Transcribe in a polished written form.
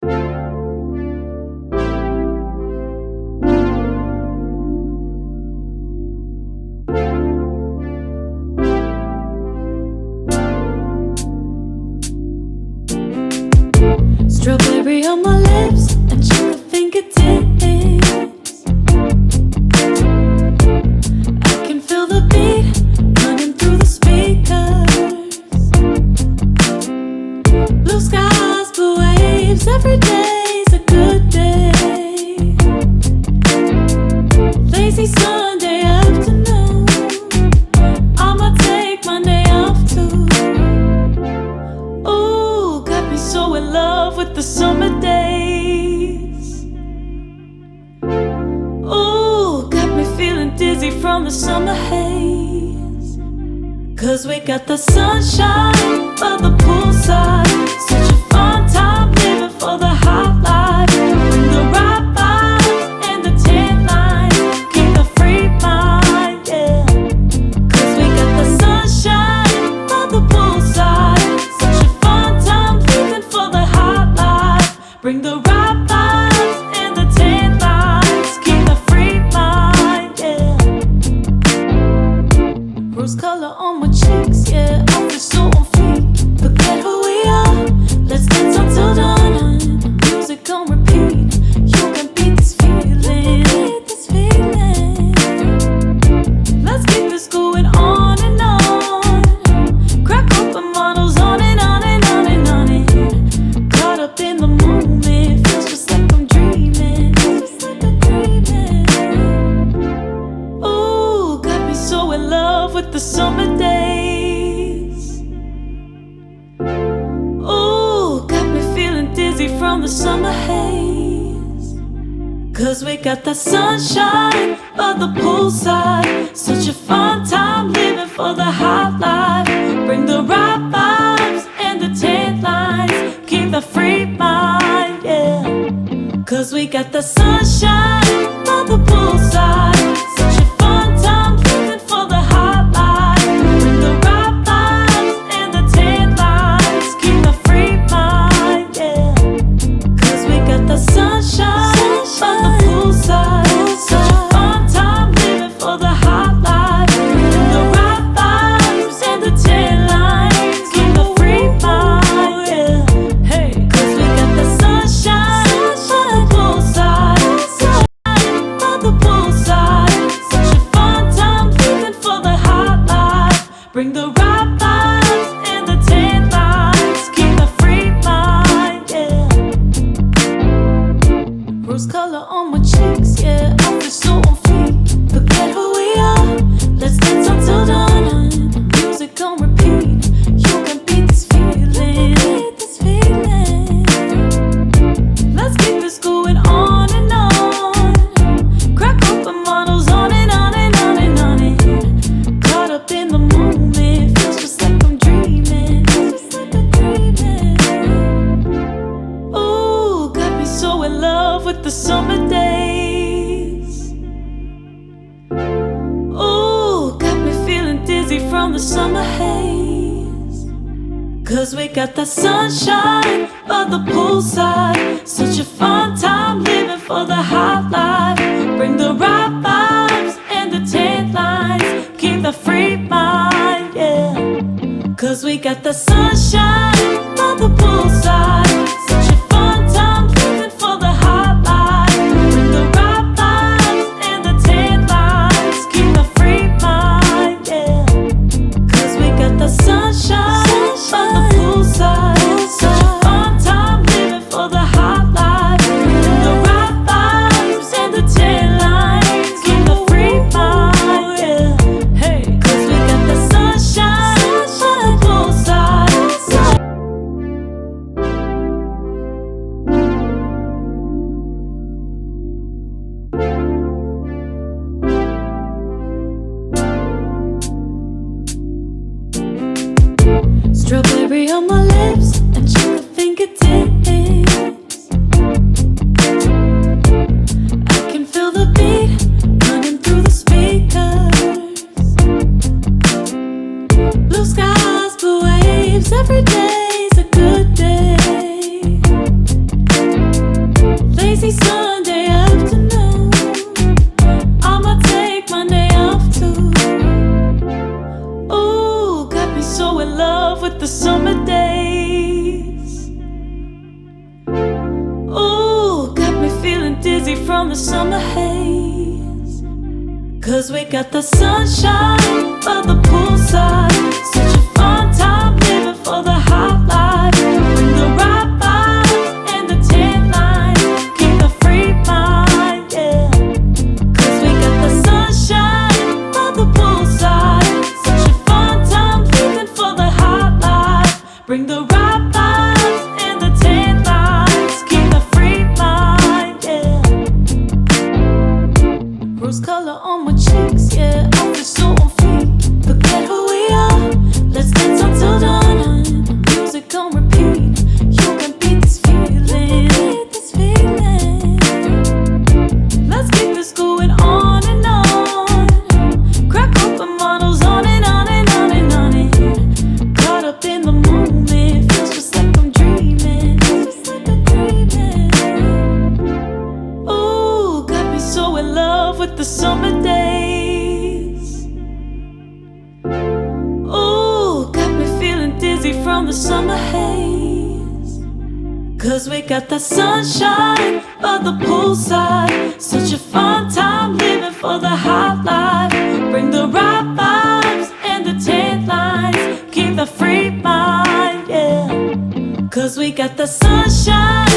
Strawberry on my lips and sugar fingertips. I can feel the beat running through the speakers. Blue skies, blue waves, every day's a good day. Lazy Sunday afternoon, I'ma take Monday off too. Ooh, got me so in love with the summer days. Ooh, got me feeling dizzy from the summer haze. Cause we got the sunshine by the poolside. Such a fun time living for the hot life. Bring the right vibes and the tan lines. Keep the free mind, yeah. Cause we got the sunshine by the poolside. Such a fun time living for the hot life. Bring the right vibes and the tan lines. Keep the free mind, yeah. Rose color on my cheeks, yeah. I feel so on fleek. Forget who we are. Let's dance until dawn. Music on repeat. You can beat this feeling. Let's keep this going on and on. Crack open bottles on and on and on and on and caught up in the moment. Feels just like I'm dreaming. Ooh, got me so in love with the summer days. Ooh, got me feeling dizzy from the summer haze. Cause we got the sunshine by the poolside. Such a fun time living for the hot life. Bring the right vibes and the tan lines. Keep the free mind, yeah. Cause we got the sunshine by the poolside. Such a fun time living for the hot life. Bring the right vibes and the tan lines. Keep the free mind, yeah. Cause we got the sunshine by the poolside. Such a fun time living for the hot life. Bring the right vibes and the tan lines. Keep the free mind, yeah. Hey, cause we got the sunshine by the poolside. Sunshine by the poolside. Such a fun time living for the hot life. Bring the right vibes and the tan lines. Keep the free mind, yeah. Rose color on my cheeks, yeah. I feel so on fleek. Forget who we are. Let's dance until dawn. Music on repeat. You can beat this feeling. Let's keep this going on and on. Crack open bottles on and on and on and on and caught up in the moment. Feels just like I'm dreaming. Ooh, got me so in love with the summer days. Ooh, got me feeling dizzy from the summer haze. Cause we got the sunshine by the poolside. Such a fun time living for the hot life. Bring the right vibes and the tan lines. Keep the free mind, yeah. Cause we got the sunshine by the poolside. Such a fun time living for the hot life. Bring the right vibes and the tan lines. Keep the free mind, yeah. Cause we got the sunshine by the poolside. Such a fun time living for the hot life. lazy Sunday afternoon. I'ma take Monday off too. Ooh, got me so in love with the summer days. Ooh, got me feeling dizzy from the summer haze. 'Cause we got the sunshine by the poolside. Such a fun time living for the hot life. Bring the right vibes and the tan lines. Keep the free mind, yeah. 'Cause we got the sunshine by the poolside. Such a fun time living for the hot life. Bring the right vibes and the tan lines. Keep the free mind, yeah. Rose color on my cheeks, yeah. I feel so on fleek. Forget who we are. Let's dance until dawn. Music on repeat. You can beat this feeling. Let's keep this going on and on. Crack open models on and on and on and on it. Caught up in the moment. Feels just like I'm dreaming. Ooh, got me so in love with the summer days. Ooh, got me feeling dizzy from the summer haze. 'Cause we got the sunshine by the poolside. Such a fun time living for the hot life. Bring the right vibes and the tan lines. Keep the free mind, yeah. 'Cause we got the sunshine